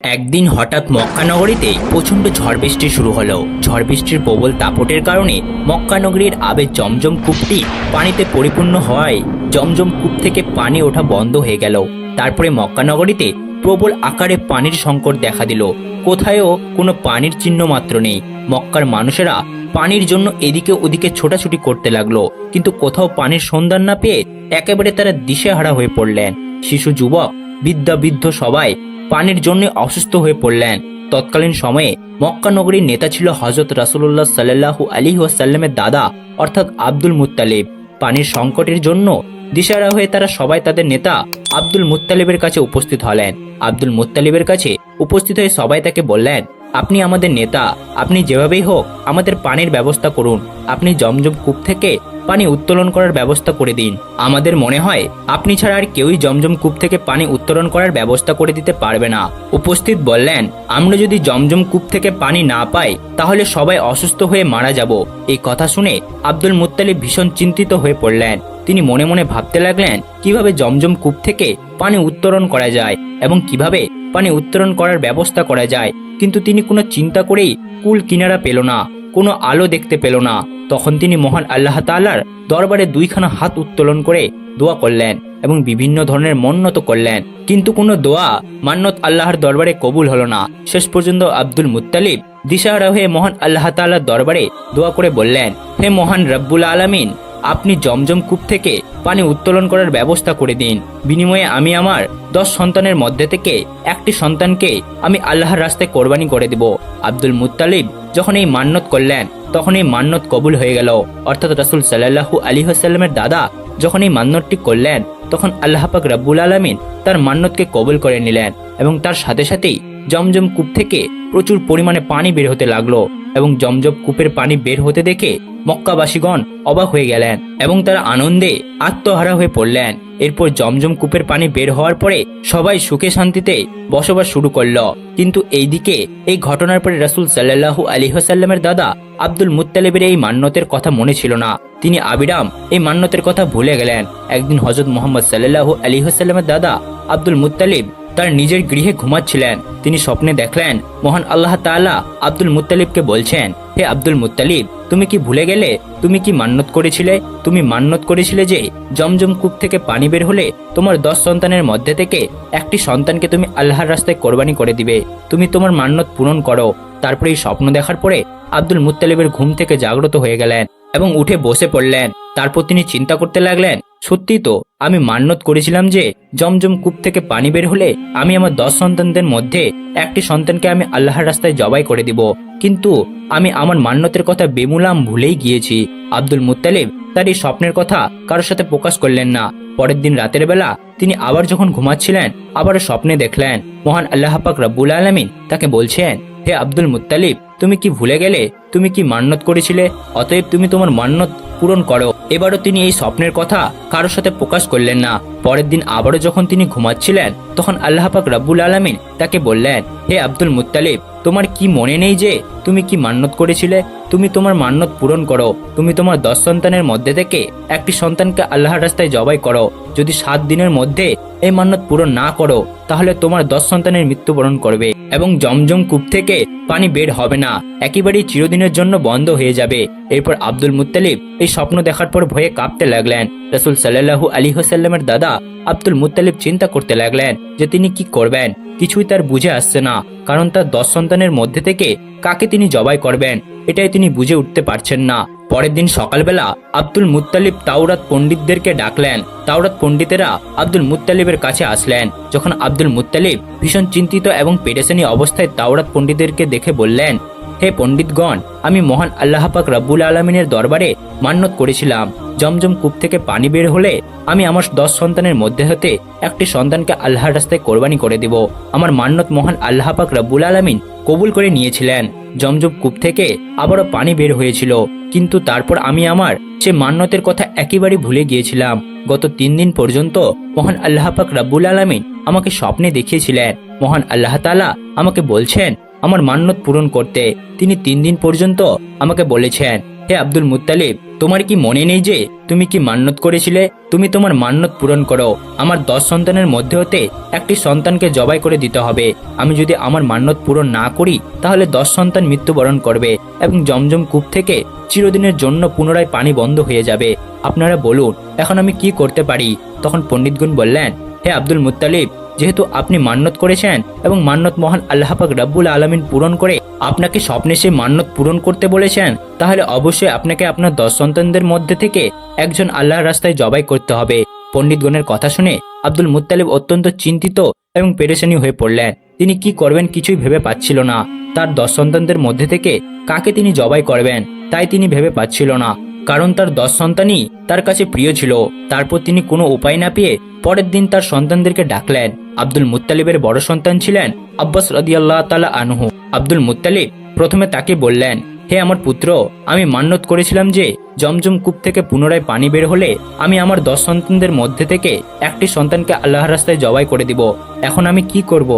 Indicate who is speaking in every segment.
Speaker 1: একদিন হঠাৎ মক্কা নগরীতে প্রচণ্ড ঝড় বৃষ্টি শুরু হলো। ঝড় বৃষ্টির প্রবল দাপটের কারণে মক্কা নগরীর আবেগ জমজম কূপটি পানিতে পরিপূর্ণ হওয়ায় জমজম কূপ থেকে পানি ওঠা বন্ধ হয়ে গেল। তারপরে মক্কা নগরীতে প্রবল আকারে পানির সংকট দেখা দিল। কোথায়ও কোনো পানির চিহ্ন মাত্র নেই। মক্কার মানুষেরা পানির জন্য এদিকে ওদিকে ছোটাছুটি করতে লাগলো, কিন্তু কোথাও পানির সন্ধান না পেয়ে একেবারে তারা দিশেহারা হয়ে পড়লেন। শিশু, যুবক, বৃদ্ধ সবাই পানির জন্য অসুস্থ হয়ে পড়লেন। তৎকালীন সময়ে মক্কা নগরীর নেতা ছিল হযরত রাসূলুল্লাহ সাল্লাল্লাহু আলাইহি ওয়াসাল্লামের দাদা অর্থাৎ আব্দুল মুত্তালিব। পানির সংকটের জন্য দিশেহারা হয়ে তারা সবাই তাদের নেতা আব্দুল মুত্তালিবের কাছে উপস্থিত হলেন। আব্দুল মুত্তালিবের কাছে উপস্থিত হয়ে সবাই তাকে বললেন, আপনি আমাদের নেতা, আপনি যেভাবেই হোক আমাদের পানির ব্যবস্থা করুন। আপনি জমজম কূপ থেকে পানি উত্তোলন করার ব্যবস্থা করে দিন। আমাদের মনে হয় আপনি ছাড়া আর কেউই জমজম কূপ থেকে পানি উত্তোলন করার ব্যবস্থা করে দিতে পারবে না। উপস্থিত বললেন, আমরা যদি জমজম কূপ থেকে পানি না পাই তাহলে সবাই অসুস্থ হয়ে মারা যাব। এই কথা শুনে আব্দুল মুত্তালিব ভীষণ চিন্তিত হয়ে পড়লেন। তিনি মনে মনে ভাবতে লাগলেন কিভাবে জমজম কূপ থেকে পানি উত্তোলন করা যায় এবং কিভাবে পানি উত্তোলন করার ব্যবস্থা করা যায়। কিন্তু তিনি কোনো চিন্তা করেই কুল কিনারা পেল না, কোনো আলো দেখতে পেল না। তখন তিনি মহান আল্লাহ তাআলার দরবারে দুইখানা হাত উত্তোলন করে দোয়া করলেন এবং বিভিন্ন ধরনের মন্নত করলেন, কিন্তু কোনো দোয়া মান্নত আল্লাহর দরবারে কবুল হলো না। শেষ পর্যন্ত আব্দুল মুত্তালিব দিশাহারা হয়ে মহান আল্লাহ তাআলার দরবারে দোয়া করে বললেন, হে মহান রব্বুল আলামিন, আপনি জমজম কূপ থেকে পানি উত্তোলন করার ব্যবস্থা করে দিন। বিনিময়ে আমি আমার 10 সন্তানের মধ্যে থেকে একটি সন্তানকে আমি আল্লাহর রাস্তায় কোরবানি করে দেব। আব্দুল মুত্তালিব যখন এই মান্নত করলেন তখন এই মান্নত কবুল হয়ে গেল। অর্থাৎ রাসূল সাল্লাল্লাহু আলাইহি ওয়াসাল্লামের দাদা যখন এই মান্নতটি করলেন তখন আল্লাহ পাক রব্বুল আলামিন তার মান্নতকে কবুল করে নিলেন এবং তার সাথে সাথেই জমজম কূপ থেকে প্রচুর পরিমাণে পানি বের হতে লাগলো এবং জমজম কূপের পানি বের হতে দেখে মক্কাবাসীগণ অবাক হয়ে গেলেন এবং তারা আনন্দে আত্মহারা হয়ে পড়লেন। এরপর জমজম কূপের পানি বের হওয়ার পরে সবাই সুখে শান্তিতে বসবাস শুরু করলো। কিন্তু এইদিকে এই ঘটনার পরে রাসূল সাল্লাল্লাহু আলাইহি ওয়াসাল্লামের দাদা আব্দুল মুত্তালিবের এই মান্নতের কথা মনে ছিল না। তিনি আবিরাম এই মান্নতের কথা ভুলে গেলেন। একদিন হযরত মুহাম্মদ সাল্লাল্লাহু আলাইহি ওয়াসাল্লামের দাদা আব্দুল মুত্তালিব তার নিজের গৃহে ঘুমাচ্ছিলেন। তিনি স্বপ্নে দেখলেন মহান আল্লাহ তাআলা আব্দুল মুত্তালিবকে বলছেন, হে আব্দুল মুত্তালিব, তুমি কি ভুলে গেলে তুমি কি মান্নত করেছিলে? তুমি মান্নত করেছিলে যে জমজম কূপ থেকে পানি বের হলে তোমার 10 সন্তানের মধ্যে থেকে একটি সন্তানকে তুমি আল্লাহর রাস্তায় কোরবানি করে দিবে। তুমি তোমার মান্নত পূরণ করো। তারপরে এই স্বপ্ন দেখার পরে আব্দুল মুত্তালিবের ঘুম থেকে জাগ্রত হয়ে গেলেন এবং উঠে বসে পড়লেন। তারপর তিনি চিন্তা করতে লাগলেন, সত্যি তো আমি মান্নত করেছিলাম যে জমজম কূপ থেকে পানি বের হলে আমি আমার 10 সন্তানদের মধ্যে একটি সন্তানকে আমি আল্লাহর রাস্তায় জবাই করে দিব, কিন্তু আমি আমার মান্নতের কথা বেমুলাম ভুলেই গিয়েছি। আব্দুল মুত্তালিব তার এই স্বপ্নের কথা কারোর সাথে প্রকাশ করলেন না। পরের দিন রাতের বেলা তিনি আবার যখন ঘুমাচ্ছিলেন আবারও স্বপ্নে দেখলেন মহান আল্লাহ পাক রব্বুল আলামিন তাকে বলছেন, হে আব্দুল মুত্তালিব, তুমি কি ভুলে গেলে তুমি কি মান্নত করেছিলে? অতএব তুমি তোমার মান্নত পূরণ করো। এবারও তিনি এই স্বপ্নের কথা কারোর সাথে প্রকাশ করলেন না। পরের দিন আবারও যখন তিনি ঘুমাচ্ছিলেন তখন আল্লাহ পাক রব্বুল আলামিন তাকে বললেন, হে আব্দুল মুত্তালিব, তোমার কি মনে নেই যে তুমি কি মান্নত করেছিলে? তুমি তোমার মান্নত পূরণ করো। তুমি তোমার 10 সন্তানের মধ্যে থেকে একটি সন্তানকে আল্লাহর রাস্তায় জবাই করো। যদি 7 দিনের মধ্যে এই মান্নত পূরণ না করো তাহলে তোমার 10 সন্তানের মৃত্যুবরণ করবে এবং জমজম কূপ থেকে পানি বের হবে না, একেবারেই চিরদিনের জন্য বন্ধ হয়ে যাবে। এরপর আব্দুল মুত্তালিব এই স্বপ্ন দেখার পর ভয়ে কাঁপতে লাগলেন। রাসূল সাল্লাল্লাহু আলাইহি ওয়াসাল্লামের দাদা আব্দুল মুত্তালিব চিন্তা করতে লাগলেন যে তিনি কি করবেন। কিছুই তার বুঝে আসছে না, কারণ তার 10 সন্তানের মধ্যে থেকে কাকে তিনি জবাই করবেন এটাই তিনি বুঝে উঠতে পারছেন না। পরের দিন সকালবেলা আব্দুল মুত্তালিব তাওরাত পণ্ডিতদেরকে ডাকলেন। তাওরাত পণ্ডিতেরা আব্দুল মুত্তালিবের কাছে আসলেন। যখন আব্দুল মুত্তালিব ভীষণ চিন্তিত এবং পেরেশানি অবস্থায় তাওরাত পণ্ডিতদেরকে দেখে বললেন, হে পণ্ডিতগণ, আমি মহান আল্লাহ পাক রব্বুল আলামিনের দরবারে মান্নত করেছিলাম জমজম কূপ থেকে পানি বের হলে আমি আমার 10 সন্তানের মধ্যে হতে একটি সন্তানকে আল্লাহর রাস্তায় কোরবানি করে দেব। আমার মান্নত মহান আল্লাহ পাক রব্বুল আলামিন কবুল করে নিয়েছিলেন। জমজম কূপ থেকে আবারও পানি বের হয়েছিল, কিন্তু তারপর আমি আমার সে মান্নতের কথা একেবারেই ভুলে গিয়েছিলাম। গত 3 দিন পর্যন্ত মহান আল্লাহ পাক রব্বুল আলামিন আমাকে স্বপ্নে দেখিয়েছিলেন। মহান আল্লাহ তাআলা আমাকে বলছেন আমার মান্নত পূরণ করতে। তিনি 3 দিন পর্যন্ত আমাকে বলেছেন, হে আব্দুল মুত্তালিব, তোমার কি মনে নেই যে তুমি কি মান্যত করেছিলে? তুমি তোমার মান্যত পূরণ করো। আমার 10 সন্তানের মধ্যে হতে একটি সন্তানকে জবাই করে দিতে হবে। আমি যদি আমার মান্যত পূরণ না করি তাহলে 10 সন্তান মৃত্যুবরণ করবে এবং জমজম কূপ থেকে চিরদিনের জন্য পুনরায় পানি বন্ধ হয়ে যাবে। আপনারা বলুন এখন আমি কি করতে পারি? তখন পণ্ডিতগণ বললেন, হে আব্দুল মুত্তালিব, যেহেতু আপনি মান্যত করেছেন এবং মান্যত মহান আল্লাহ পাক রব্বুল আলামিন পূরণ করে আপনাকে স্বপ্নে সেই মান্যত পূরণ করতে বলেছেন, তাহলে অবশ্যই আপনাকে আপনার 10 সন্তানদের মধ্যে থেকে একজন আল্লাহর রাস্তায় জবাই করতে হবে। পণ্ডিতগণের কথা শুনে আব্দুল মুত্তালিব অত্যন্ত চিন্তিত এবং পেরেশানি হয়ে পড়লেন। তিনি কি করবেন কিছুই ভেবে পাচ্ছিল না। তার 10 সন্তানদের মধ্যে থেকে কাকে তিনি জবাই করবেন তাই তিনি ভেবে পাচ্ছিল না, কারণ তার 10 সন্তানই তার কাছে প্রিয় ছিল। তারপর তিনি কোনো উপায় না পেয়ে পরের দিন তার সন্তানদেরকে ডাকলেন। আব্দুল মুত্তালিবের বড় সন্তান ছিলেন আব্বাস রাদিয়াল্লাহু তাআলা আনহু। আব্দুল মুত্তালিব প্রথমে তাকে বললেন, হে আমার পুত্র, আমি মান্যত করেছিলাম যে জমজম কূপ থেকে পুনরায় পানি বের হলে আমি আমার 10 সন্তানদের মধ্যে থেকে একটি সন্তানকে আল্লাহর রাস্তায় জবাই করে দিব। এখন আমি কি করব?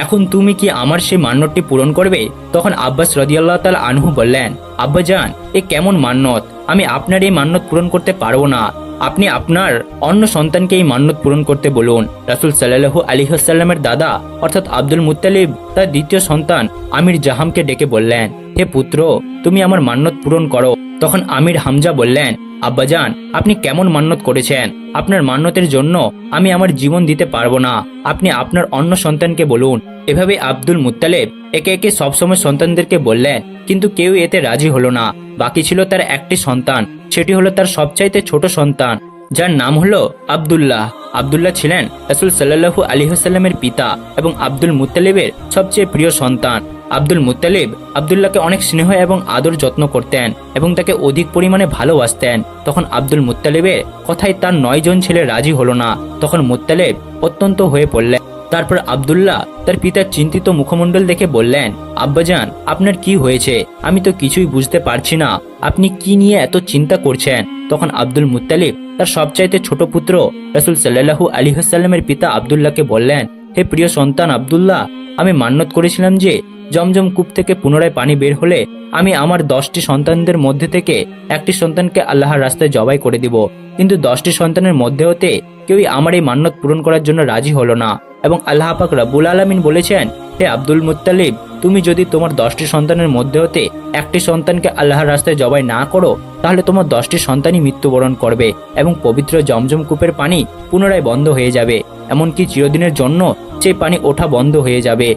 Speaker 1: এখন তুমি কি আমার সেই মান্যতটি পূরণ করবে? তখন আব্বাস রাদিয়াল্লাহু তাআলা আনহু বললেন, আব্বাজান, এ কেমন মান্যত? আমি আপনার এই মান্যত পূরণ করতে পারবো না। আপনি আপনার অন্য সন্তানকে এই মান্যত পূরণ করতে বলুন। রাসূল সাল্লাল্লাহু আলাইহি ওয়াসাল্লামের দাদা অর্থাৎ আব্দুল মুত্তালিব তার দ্বিতীয় সন্তান আমির জাহামকে ডেকে বললেন, হে পুত্র, তুমি আমার মান্যত পূরণ করো। তখন আমির হামজা বললেন, আব্বাজান, আপনি কেমন মান্যত করেছেন? আপনার মান্যতের জন্য আমি আমার জীবন দিতে পারবো না। আপনি আপনার অন্য সন্তানকে বলুন। এভাবে আব্দুল মুত্তালিব একে একে সবসময় সন্তানদেরকে বললেন, কিন্তু কেউ এতে রাজি হলো না। বাকি ছিল তার একটি সন্তান, সেটি হলো তার সবচাইতে ছোট সন্তান, যার নাম হলো আব্দুল্লাহ। আব্দুল্লাহ ছিলেন রাসূল সাল্লাল্লাহু আলাইহি ওয়াসাল্লামের পিতা এবং আব্দুল মুত্তালিবের সবচেয়ে প্রিয় সন্তান। আব্দুল মুত্তালিব আব্দুল্লাহকে অনেক স্নেহ এবং আদর যত্ন করতেন এবং তাকে অধিক পরিমাণে ভালোবাসতেন। তখন আব্দুল মুত্তালিবের কথায় তার 9 জন ছেলে রাজি হলো না। তখন মুত্তালিব অত্যন্ত হয়ে পড়লেন। তারপর আব্দুল্লাহ তার পিতার চিন্তিত মুখমণ্ডল দেখে বললেন, আব্বাজান, আপনার কি হয়েছে? আমি তো কিছুই বুঝতে পারছি না। আপনি কি নিয়ে এত চিন্তা করছেন? তখন আব্দুল মুত্তালিব তার সবচাইতে ছোট পুত্র রাসূল সাল্লাল্লাহু আলাইহি ওয়াসাল্লামের পিতা আব্দুল্লাহকে বললেন, হে প্রিয় সন্তান আব্দুল্লাহ, আমি মান্যত করেছিলাম যে জমজম কূপ থেকে পুনরায় পানি বের হলে আমি আমার 10টি সন্তানদের মধ্যে থেকে একটি সন্তানকে আল্লাহর রাস্তায় জবাই করে দিব। কিন্তু 10টি সন্তানের মধ্যে হতে কেউই আমার এই মান্যত পূরণ করার জন্য রাজি হলো না এবং আল্লাহ পাক রব্বুল আলামিন বলেছেন, হে আব্দুল মুত্তালিব, তুমি যদি তোমার 10টি সন্তানের মধ্যে হতে একটি সন্তানকে আল্লাহর রাস্তায় জবাই না করো তাহলে তোমার 10টি সন্তানই মৃত্যুবরণ করবে এবং পবিত্র জমজম কূপের পানি পুনরায় বন্ধ হয়ে যাবে, এমনকি চিরদিনের জন্য সেই পানি ওঠা বন্ধ হয়ে যাবে।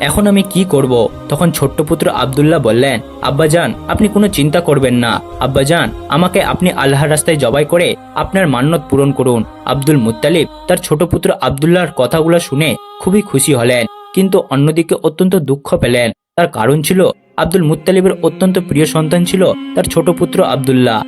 Speaker 1: এখন আমি কি করব? তখন ছোট্ট পুত্র আব্দুল্লাহ বললেন, আব্বাজান, আপনি কোনো চিন্তা করবেন না। আব্বাজান, আমাকে আপনি আল্লাহর রাস্তায় জবাই করে আপনার মান্যত পূরণ করুন। আব্দুল মুত্তালিব তার ছোট পুত্র আব্দুল্লাহর কথাগুলো শুনে খুবই খুশি হলেন, কিন্তু অন্যদিকে অত্যন্ত দুঃখ পেলেন। তার কারণ ছিল আব্দুল মুত্তালিবের অত্যন্ত প্রিয় সন্তান ছিল তার ছোট পুত্র আব্দুল্লাহ।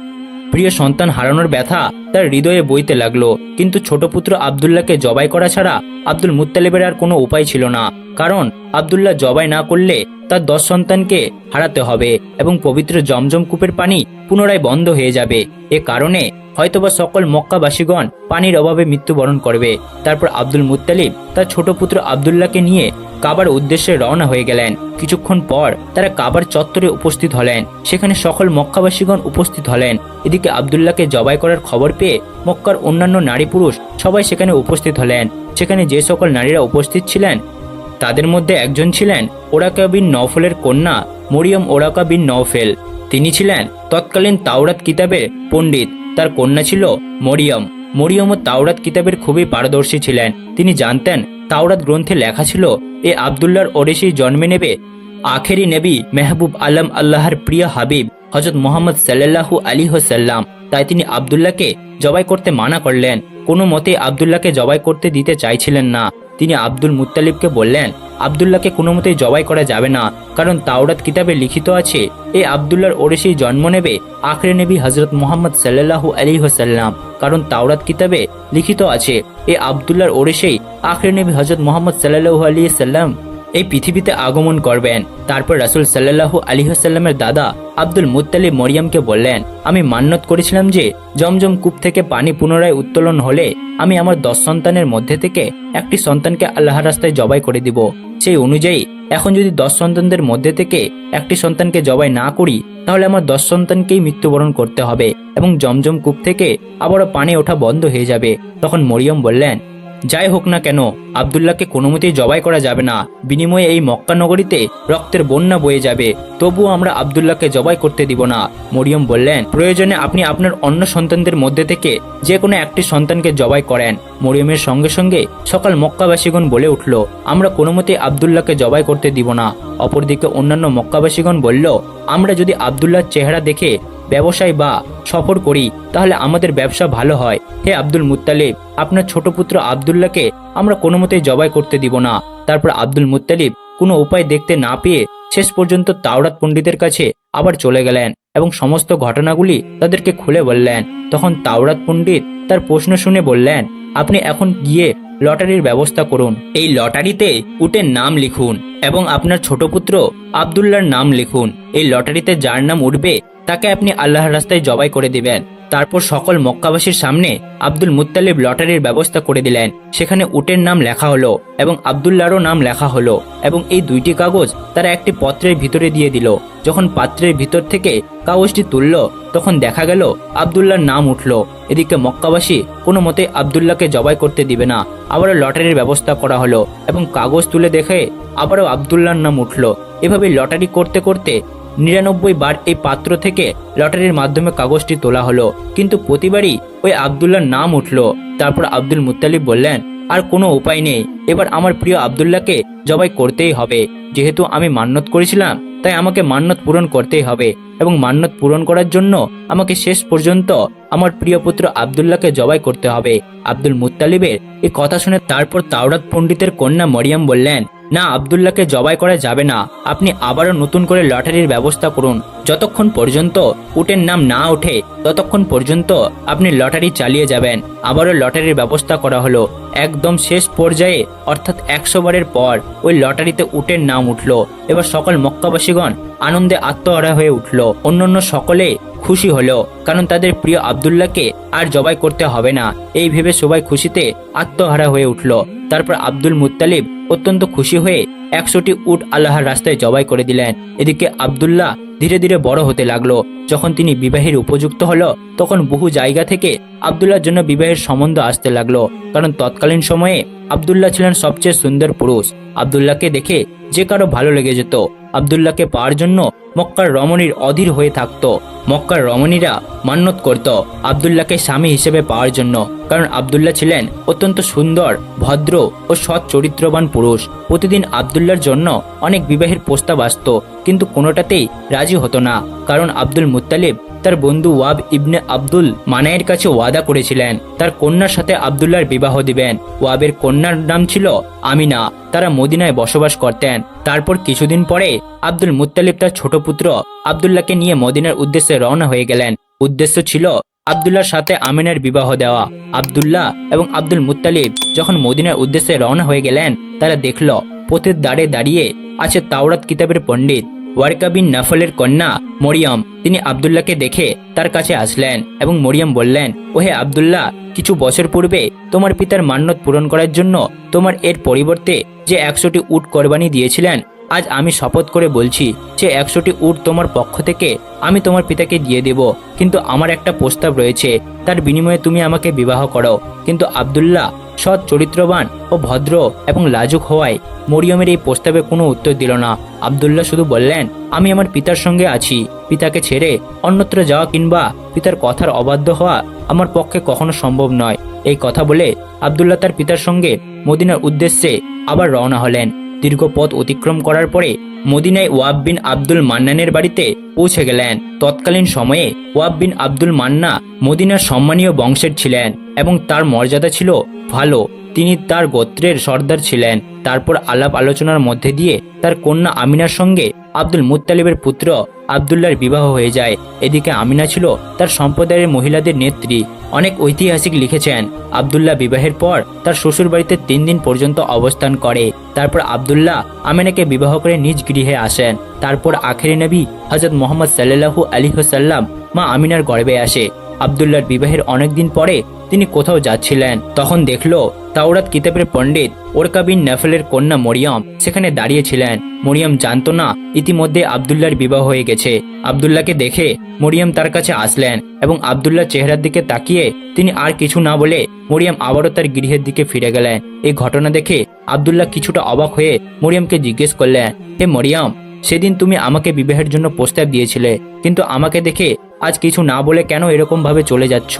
Speaker 1: প্রিয় সন্তান হারানোর ব্যথা তার হৃদয়ে বইতে লাগলো, কিন্তু ছোট পুত্র আব্দুল্লাহকে জবাই করা ছাড়া আব্দুল মুত্তালিবের আর কোনো উপায় ছিল না, কারণ আব্দুল্লাহ জবাই না করলে তার 10 সন্তানকে হারাতে হবে এবং পবিত্র জমজম কূপের পানি পুনরায় বন্ধ হয়ে যাবে। এ কারণে হয়তোবা সকল মক্কাবাসীগণ পানির অভাবে মৃত্যুবরণ করবে। তারপর আব্দুল মুত্তালিব তার ছোট পুত্র আব্দুল্লাহকে নিয়ে কাবার উদ্দেশ্যে রওনা হয়ে গেলেন। কিছুক্ষণ পর তারা কাবার চত্বরে উপস্থিত হলেন। সেখানে সকল মক্কাবাসীগণ উপস্থিত হলেন। এদিকে আব্দুল্লাহকে জবাই করার খবর পেয়ে মক্কার অন্যান্য নারী পুরুষ সবাই সেখানে উপস্থিত হলেন। সেখানে যে সকল নারীরা উপস্থিত ছিলেন তাদের মধ্যে একজন ছিলেন ওরাকা বিন নওফেলের কন্যা মরিয়ম ওরাকা বিন নওফেল। তিনি ছিলেন তৎকালীন তাওরাত কিতাবের পণ্ডিত। তার কন্যা ছিল মরিয়ম। মরিয়মও তাওরাত কিতাবের খুবই পারদর্শী ছিলেন। তিনি জানতেন তাওরাত গ্রন্থে লেখা ছিল এ আব্দুল্লাহর ওরেসেই জন্মে নেবে আখেরি নবী মেহবুব আলম আল্লাহর প্রিয় হাবিব হযরত মুহাম্মদ সাল্লাল্লাহু আলাইহি ওয়াসাল্লাম। তাই তিনি আব্দুল্লাহকে জবাই করতে মানা করলেন। কোনো মতে আব্দুল্লাহকে জবাই করতে দিতে চাইছিলেন না। তিনি আব্দুল মুত্তালিবকে বললেন, আব্দুল্লাহকে কোনো মতেই জবাই করা যাবে না, কারণ তাওরাত কিতাবে লিখিত আছে এই আব্দুল্লাহর ওরেসেই জন্ম নেবে আখেরি নবী হযরত মুহাম্মদ সাল্লাল্লাহু আলাইহি ওয়াসাল্লাম। কারণ তাওরাত কিতাবে লিখিত আছে এই আব্দুল্লাহর ওরেসেই আখেরি নবী হযরত মুহাম্মদ সাল্লাল্লাহু আলাইহি ওয়াসাল্লাম এই পৃথিবীতে আগমন করবেন। তারপর রাসূল সাল্লাল্লাহু আলাইহি ওয়াসাল্লামের দাদা আব্দুল মুত্তালিব মরিয়মকে বললেন, আমি মান্যত করেছিলাম যে জমজম কূপ থেকে পানি পুনরায় উত্তোলন হলে আমি আমার 10 সন্তানের মধ্যে থেকে একটি সন্তানকে আল্লাহর রাস্তায় জবাই করে দিব। সেই অনুযায়ী এখন যদি 10 সন্তানদের মধ্যে থেকে একটি সন্তানকে জবাই না করি তাহলে আমার 10 সন্তানকেই মৃত্যুবরণ করতে হবে এবং জমজম কূপ থেকে আবারও পানি ওঠা বন্ধ হয়ে যাবে। তখন মরিয়ম বললেন, যাই হোক না কেন আব্দুল্লাহকে কোনো মতেই জবাই করা যাবে না, বিনিময়ে এই মক্কা নগরীতে রক্তের বন্যা বয়ে যাবে, তবুও আমরা আব্দুল্লাহকে জবাই করতে দিব না। মরিয়ম বললেন, প্রয়োজনে আপনি আপনার অন্য সন্তানদের মধ্যে থেকে যে কোনো একটি সন্তানকে জবাই করেন। মরিয়মের সঙ্গে সঙ্গে সকল মক্কাবাসীগণ বলে উঠল, আমরা কোনো মতেই আব্দুল্লাহকে জবাই করতে দিব না। অপরদিকে অন্যান্য মক্কাবাসীগণ বলল, আমরা যদি আব্দুল্লাহর চেহারা দেখে ব্যবসায় বা সফর করি তাহলে আমাদের ব্যবসা ভালো হয়। হে আব্দুল মুত্তালিব, আপনার ছোট পুত্র আব্দুল্লাহকে আমরা কোনো মতেই জবাই করতে দিব না। তারপর আব্দুল মুত্তালিব কোনো উপায় দেখতে না পেয়ে শেষ পর্যন্ত তাওরাত পণ্ডিতের কাছে আবার চলে গেলেন এবং সমস্ত ঘটনাগুলি তাদেরকে খুলে বললেন। তখন তাওরাত পণ্ডিত তার প্রশ্ন শুনে বললেন, আপনি এখন গিয়ে লটারির ব্যবস্থা করুন। এই লটারিতে উটের নাম লিখুন এবং আপনার ছোট পুত্র আব্দুল্লাহর নাম লিখুন। এই লটারিতে যার নাম উঠবে তাকে আপনি আল্লাহর রাস্তায় জবাই করে দিবেন। তারপর সকল মক্কাবাসীর সামনে আব্দুল মুত্তালিব লটারির ব্যবস্থা করে দিলেন। সেখানে উটের নাম লেখা হলো এবং আব্দুল্লাহরও নাম লেখা হলো এবং এই দুইটি কাগজ তারা একটি পত্রের ভিতরে দিয়ে দিল। যখন পাত্রের ভিতর থেকে কাগজটি তুলল তখন দেখা গেল আব্দুল্লাহর নাম উঠল। এদিকে মক্কাবাসী কোনো মতে আব্দুল্লাহকে জবাই করতে দিবে না। আবারও লটারির ব্যবস্থা করা হলো এবং কাগজ তুলে দেখে আবারও আব্দুল্লাহর নাম উঠল। এভাবে লটারি করতে করতে 99 বার এই পাত্র থেকে লটারির মাধ্যমে কাগজটি তোলা হলো, কিন্তু প্রতিবারই ওই আব্দুল্লাহর নাম উঠল। তারপর আব্দুল মুত্তালিব বললেন, আর কোনো উপায় নেই, এবার আমার প্রিয় আব্দুল্লাহকে জবাই করতেই হবে। যেহেতু আমি মান্নত করেছিলাম তাই আমাকে মান্নত পূরণ করতেই হবে এবং মান্নত পূরণ করার জন্য আমাকে শেষ পর্যন্ত আমার প্রিয় পুত্র আব্দুল্লাহকে জবাই করতে হবে। আব্দুল মুত্তালিবের এই কথা শুনে তারপর তাওরাত পণ্ডিতের কন্যা মরিয়ম বললেন, না, আব্দুল্লাহকে জবাই করা যাবে না, আপনি আবারও নতুন করে লটারির ব্যবস্থা করুন। যতক্ষণ পর্যন্ত উটের নাম না ওঠে ততক্ষণ পর্যন্ত আপনি লটারি চালিয়ে যাবেন। আবারও লটারির ব্যবস্থা করা হলো। একদম শেষ পর্যায়ে অর্থাৎ 100 বারের পর ওই লটারিতে উটের নাম উঠল। এবার সকল মক্কাবাসীগণ আনন্দে আত্মহারা হয়ে উঠল। অন্যান্য সকলে খুশি হলো, কারণ তাদের প্রিয় আব্দুল্লাহকে আর জবাই করতে হবে না। এই ভেবে সবাই খুশিতে আত্মহারা হয়ে উঠল। তারপর আব্দুল মুত্তালিব অত্যন্ত খুশি হয়ে 100টি উট আল্লাহর রাস্তায় জবাই করে দিলেন। এদিকে আব্দুল্লাহ ধীরে ধীরে বড় হতে লাগলো। যখন তিনি বিবাহের উপযুক্ত হলো তখন বহু জায়গা থেকে আব্দুল্লাহর জন্য বিবাহের সম্বন্ধ আসতে লাগলো, কারণ তৎকালীন সময়ে আব্দুল্লাহ ছিলেন সবচেয়ে সুন্দর পুরুষ। আব্দুল্লাহকে দেখে যে কারো ভালো লেগে যেত। আব্দুল্লাহকে পাওয়ার জন্য মক্কার রমণীর অধীর হয়ে থাকতো। মক্কার রমণীরা মান্যত করত আব্দুল্লাহকে স্বামী হিসেবে পাওয়ার জন্য, কারণ আব্দুল্লাহ ছিলেন অত্যন্ত সুন্দর, ভদ্র ও সৎ চরিত্রবান পুরুষ। প্রতিদিন আব্দুল্লাহর জন্য অনেক বিবাহের প্রস্তাব আসত, কিন্তু কোনোটাতেই রাজি হতো না, কারণ আব্দুল মুত্তালিব তার বন্ধু ওয়াব ইবনে আব্দুল মানায়ের কাছে ওয়াদা করেছিলেন তার কন্যার সাথে আব্দুল্লাহর বিবাহ দিবেন। ওয়াবের কন্যার নাম ছিল আমিনা। তারা মদিনায় বসবাস করতেন। তারপর কিছুদিন পরে আব্দুল মুত্তালিব তার ছোট পুত্র আব্দুল্লাহকে নিয়ে মদিনার উদ্দেশ্যে রওনা হয়ে গেলেন। উদ্দেশ্য ছিল আব্দুল্লাহর সাথে আমিনার বিবাহ দেওয়া। আব্দুল্লাহ এবং আব্দুল মুত্তালিব যখন মদিনার উদ্দেশ্যে রওনা হয়ে গেলেন তারা দেখল পথের দাঁড়ে দাঁড়িয়ে আছে তাওরাত কিতাবের পণ্ডিত ওয়ারকা বিন নাফলের কন্যা মরিয়ম। তিনি আব্দুল্লাহকে দেখে তার কাছে আসলেন এবং মরিয়ম বললেন, ওহে আব্দুল্লাহ, কিছু বছর পূর্বে তোমার পিতার মান্যত পূরণ করার জন্য তোমার এর পরিবর্তে যে 100টি উট কোরবানি দিয়েছিলেন, আজ আমি শপথ করে বলছি যে 100টি উট তোমার পক্ষ থেকে আমি তোমার পিতাকে দিয়ে দেব। কিন্তু আমার একটা প্রস্তাব রয়েছে, তার বিনিময়ে তুমি আমাকে বিবাহ করো। কিন্তু আব্দুল্লাহ সৎ চরিত্রবান ও ভদ্র এবং লাজুক হওয়ায় মরিয়মের এই প্রস্তাবে কোনো উত্তর দিল না। আব্দুল্লাহ শুধু বললেন, আমি আমার পিতার সঙ্গে আছি। পিতাকে ছেড়ে অন্যত্র যাওয়া কিংবা পিতার কথার অবাধ্য হওয়া আমার পক্ষে কখনো সম্ভব নয়। এই কথা বলে আব্দুল্লাহ তার পিতার সঙ্গে মদিনার উদ্দেশ্যে আবার রওনা হলেন। দীর্ঘ পথ অতিক্রম করার পরে মদিনায় ওয়াব বিন আব্দুল মান্নানের বাড়িতে পৌঁছে গেলেন। তৎকালীন সময়ে ওয়াব বিন আব্দুল মান্না মদিনার সম্মানীয় বংশের ছিলেন এবং তার মর্যাদা ছিল ভালো। তিনি তার গোত্রের সর্দার ছিলেন। তারপর আলাপ আলোচনার মধ্যে দিয়ে তার কন্যা আমিনার সঙ্গে আব্দুল মুত্তালিবের পুত্র আব্দুল্লাহর বিবাহ হয়ে যায়। এদিকে আমিনা ছিল তার সম্প্রদায়ের মহিলাদের নেত্রী। অনেক ঐতিহাসিক লিখেছেন আব্দুল্লাহ বিবাহের পর তার শ্বশুর বাড়িতে 3 দিন পর্যন্ত অবস্থান করে। তারপর আব্দুল্লাহ আমিনাকে বিবাহ করে নিজ গৃহে আসেন। তারপর আখেরি নবী হযরত মুহাম্মদ সাল্লাল্লাহু আলাইহি ওয়াসাল্লাম মা আমিনার গর্ভে আসে। আব্দুল্লাহর বিবাহের অনেকদিন পরে তিনি কোথাও যাচ্ছিলেন। তখন দেখলো তাওরাত কিতাবের পণ্ডিত ওরকা বিন নাফেলের কন্যা মরিয়ম সেখানে দাঁড়িয়েছিলেন। মরিয়ম জানতো না ইতিমধ্যে আব্দুল্লাহর বিবাহ হয়ে গেছে। আব্দুল্লাহকে দেখে মরিয়ম তার কাছে আসলেন এবং আব্দুল্লাহর চেহারার দিকে তাকিয়ে তিনি আর কিছু না বলে মরিয়ম আবারও তার গৃহের দিকে ফিরে গেলেন। এই ঘটনা দেখে আব্দুল্লাহ কিছুটা অবাক হয়ে মরিয়মকে জিজ্ঞেস করলেন, হে মরিয়ম, সেদিন তুমি আমাকে বিবাহের জন্য প্রস্তাব দিয়েছিলে, কিন্তু আমাকে দেখে আজ কিছু না বলে কেন এরকম ভাবে চলে যাচ্ছ?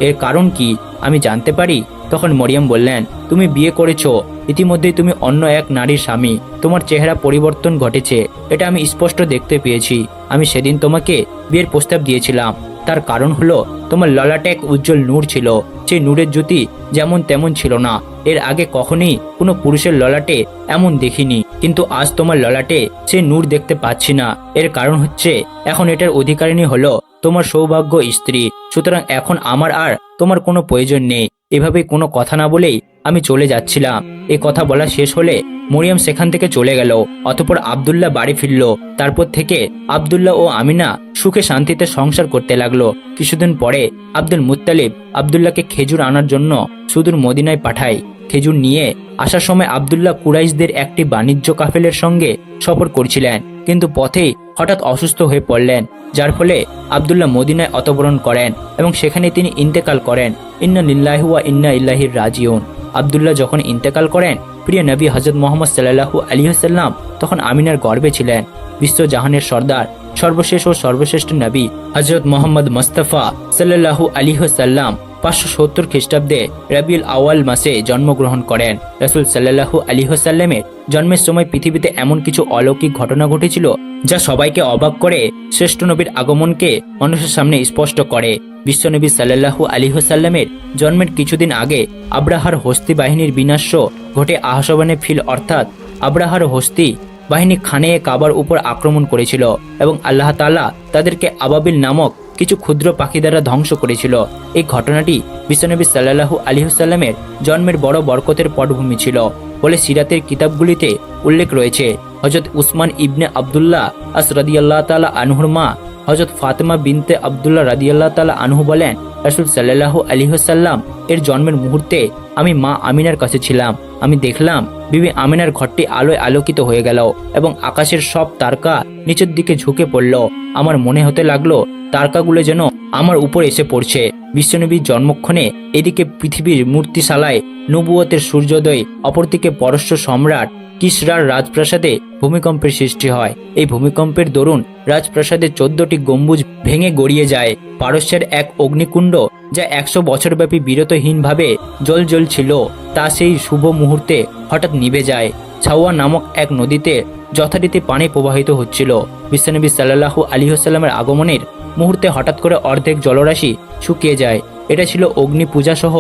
Speaker 1: এর কারণ কি আমি জানতে পারি? তখন মরিয়ম বললেন, তুমি বিয়ে করেছো, ইতিমধ্যেই তুমি অন্য এক নারীর স্বামী, তোমার চেহারা পরিবর্তন ঘটেছে, এটা আমি স্পষ্ট দেখতে পেয়েছি। আমি সেদিন তোমাকে বিয়ের প্রস্তাব দিয়েছিলাম, তার কারণ হলো তোমার ললাটে এক উজ্জ্বল নূর ছিল। সেই নূরের জ্যোতি যেমন তেমন ছিল না। এর আগে কখনোই কোনো পুরুষের ললাটে এমন দেখিনি, কিন্তু আজ তোমার ললাটে সেই নূর দেখতে পাচ্ছি না। এর কারণ হচ্ছে এখন এটার অধিকারিণী হলো তোমার সৌভাগ্য স্ত্রী। সুতরাং এখন আমার আর তোমার কোনো প্রয়োজন নেই। এভাবে কোনো কথা না বলেই আমি চলে যাচ্ছিলাম। এই কথা বলা শেষ হলে মরিয়ম সেখান থেকে চলে গেল। অতঃপর আব্দুল্লাহ বাড়ি ফিরল। তারপর থেকে আব্দুল্লাহ ও আমিনা সুখে শান্তিতে সংসার করতে লাগলো। কিছুদিন পরে আব্দুল মুত্তালিব আব্দুল্লাহকে খেজুর আনার জন্য সুদূর মদিনায় পাঠায়। খেজুর নিয়ে আসার সময় আব্দুল্লাহ কুরাইশদের একটি বাণিজ্য কাফেলের সঙ্গে সফর করছিলেন, কিন্তু পথেই হঠাৎ অসুস্থ হয়ে পড়লেন, যার ফলে আব্দুল্লাহ মদিনায় অবতরণ করেন এবং সেখানে তিনি ইন্তেকাল করেন। ইন্না লিল্লাহি ওয়া ইন্না ইলাইহি রাজিউন। আব্দুল্লাহ যখন ইন্তেকাল করেন, প্রিয় নবী হযরত মুহাম্মদ সাল্লাল্লাহু আলাইহি ওয়াসাল্লাম তখন আমিনার গর্ভে ছিলেন। বিশ্বজাহানের সর্দার, সর্বশেষ ও সর্বশ্রেষ্ঠ নবী হযরত মুহাম্মদ মুস্তাফা সাল্লাল্লাহু আলাইহি ওয়াসাল্লাম 570 খ্রিস্টাব্দে রবিউল আউয়াল মাসে জন্মগ্রহণ করেন। রাসূল সাল্লাল্লাহু আলাইহি ওয়াসাল্লামের জন্মের সময় পৃথিবীতে এমন কিছু অলৌকিক ঘটনা ঘটেছিল যা সবাইকে অবাক করে, শ্রেষ্ঠ নবীর আগমনকে মানুষের সামনে স্পষ্ট করে। বিশ্বনবী সাল্লাল্লাহু আলাইহি ওয়াসাল্লামের জন্মের কিছুদিন আগে আব্রাহার হস্তি বাহিনীর বিনাশ ঘটে আহসাবানে ফিল, অর্থাৎ আব্রাহার হস্তি বাহিনী খানে কাবার উপর আক্রমণ করেছিল এবং আল্লাহ তাআলা তাদেরকে আবাবিল নামক কিছু ক্ষুদ্র পাখি দ্বারা ধ্বংস করেছিল। এই ঘটনাটি বিশ্বনবী সাল্লাল্লাহু আলাইহি ওয়াসাল্লামের জন্মের বড় বরকতের পটভূমি ছিল বলে সিরাতের কিতাবগুলিতে উল্লেখ রয়েছে। হযরত উসমান ইবনে আব্দুল্লাহ আস রাদিয়াল্লাহু তাআলা আনহুর মা হযরত ফাতেমা বিনতে আব্দুল্লাহ রাদিয়াল্লাহু তাআলা আনহু বলেন, রাসূল সাল্লাল্লাহু আলাইহি ওয়াসাল্লাম এর জন্মের মুহূর্তে আমি মা আমিনার কাছে ছিলাম। আমি দেখলাম বিবি আমিনার ঘরটি আলোয় আলোকিত হয়ে গেল এবং আকাশের সব তারকা নিচের দিকে ঝুঁকে পড়ল। আমার মনে হতে লাগলো তারকাগুলো যেন আমার উপর এসে পড়ছে। বিশ্বনবীর জন্মক্ষণে এদিকে পৃথিবীর মূর্তিশালায় নবুয়তের সূর্যোদয়, অপরদিকে পরশ্ব সম্রাট কিসরার রাজপ্রাসাদে ভূমিকম্পের সৃষ্টি হয়। এই ভূমিকম্পের দরুন রাজপ্রাসাদের 14টি গম্বুজ ভেঙে গড়িয়ে যায়। পারস্যের এক অগ্নিকুণ্ড যা 100 বছরব্যাপী বিরতহীনভাবে জ্বলছিল তা সেই শুভ মুহূর্তে হঠাৎ নিভে যায়। ছাওয়া নামক এক নদীতে যথারীতি পানি প্রবাহিত হচ্ছিল। বিশ্বনবী সাল্লাল্লাহু আলাইহি ওয়াসাল্লামের আগমনের মুহূর্তে হঠাৎ করে অর্ধেক জলরাশি শুকিয়ে যায়। এটা ছিল অগ্নি পূজা সহ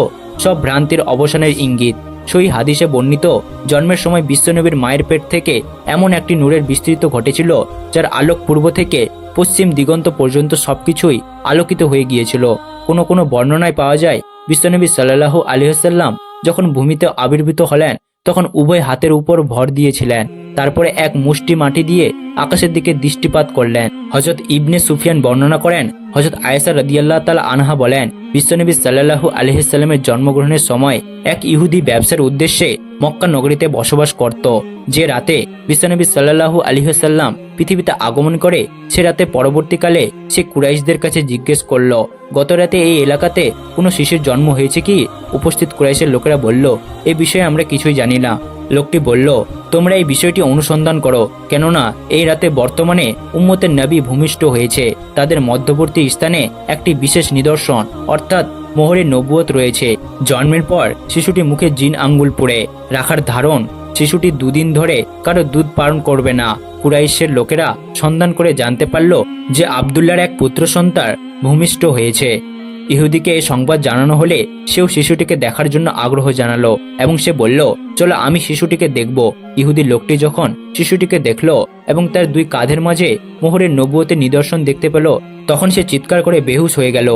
Speaker 1: সব ভ্রান্তির অবসানের ইঙ্গিত। সহি হাদিসে বর্ণিত, জন্মের সময় বিশ্বনবীর মায়ের পেট থেকে এমন একটি নূরের বিস্তৃত ঘটেছিল যার আলোক পূর্ব থেকে পশ্চিম দিগন্ত পর্যন্ত সবকিছুই আলোকিত হয়ে গিয়েছিল। কোনো কোনো বর্ণনায় পাওয়া যায় বিশ্বনবী সাল্লাল্লাহু আলাইহি ওয়াসাল্লাম যখন ভূমিতে আবির্ভূত হলেন তখন উভয় হাতের উপর ভর দিয়েছিলেন। তারপরে এক মুষ্টি মাটি দিয়ে আকাশের দিকে দৃষ্টিপাত করলেন। হযরত ইবনে সুফিয়ান বর্ণনা করেন, হযরত আয়েশা রাদিয়াল্লাহু তাআলা আনহা বলেন, বিশ্বনবী সাল্লাল্লাহু আলাইহি ওয়াসাল্লামের জন্মগ্রহণের সময় এক ইহুদি ব্যবসার উদ্দেশ্যে মক্কা নগরীতে বসবাস করত। যে রাতে বিশ্বনবী সাল্লাল্লাহু আলাইহি ওয়াসাল্লাম পৃথিবীতে আগমন করে সে রাতে পরবর্তীকালে সে কুরাইশদের কাছে জিজ্ঞেস করল, গত রাতে এই এলাকাতে কোনো শিশুর জন্ম হয়েছে কি? উপস্থিত কুরাইশের লোকেরা বলল, এ বিষয়ে আমরা কিছুই জানি না। লোকটি বলল, তোমরা এই বিষয়টি অনুসন্ধান করো, কেননা এই রাতে বর্তমানে উম্মতের নবী ভূমিষ্ঠ হয়েছে। তাদের মধ্যবর্তী স্থানে একটি বিশেষ নিদর্শন অর্থাৎ মোহরের নবুয়ত রয়েছে। জন্মের পর শিশুটি মুখে জিন আঙ্গুল পুড়ে রাখার ধারণ, শিশুটি 2 দিন ধরে কারো দুধ পান করবে না। কুরাইশের লোকেরা সন্ধান করে জানতে পারল যে আব্দুল্লাহর এক পুত্র সন্তান ভূমিষ্ঠ হয়েছে। ইহুদিকে এই সংবাদ জানানো হলে সেও শিশুটিকে দেখার জন্য আগ্রহ জানালো এবং সে বলল, চলো আমি শিশুটিকে দেখব। ইহুদি লোকটি যখন শিশুটিকে দেখলো এবং তার 2 কাঁধের মাঝে মোহরের নবুয়তের নিদর্শন দেখতে পেল তখন সে চিৎকার করে বেহুশ হয়ে গেল।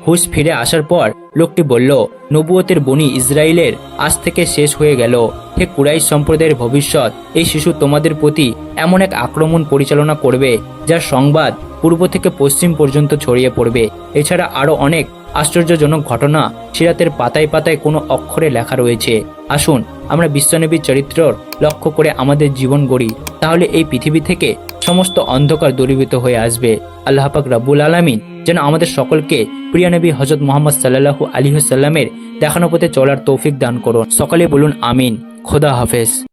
Speaker 1: হুশ ফিরে আসার পর লোকটি বলল, নবুয়তের বনি ইসরায়েলের আজ থেকে শেষ হয়ে গেল। হে কুরাইশ সম্প্রদায়ের ভবিষ্যৎ, এই শিশু তোমাদের প্রতি এমন এক আক্রমণ পরিচালনা করবে যার সংবাদ পূর্ব থেকে পশ্চিম পর্যন্ত ছড়িয়ে পড়বে। এছাড়া আরো অনেক আশ্চর্যজনক ঘটনা সিরাতের পাতায় পাতায় কোনো অক্ষরে লেখা রয়েছে। আসুন আমরা বিশ্বনবীর চরিত্র লক্ষ্য করে আমাদের জীবন গড়ি, তাহলে এই পৃথিবী থেকে সমস্ত অন্ধকার দূরীভূত হয়ে আসবে। আল্লাহ পাক রব্বুল আলামিন যেন আমাদের সকলকে প্রিয় নবী হযরত মুহাম্মদ সাল্লাল্লাহু আলাইহি ওয়াসাল্লামের দেখানো পথে চলার তৌফিক দান করুন। সকলে বলুন আমিন। খোদা হাফেজ।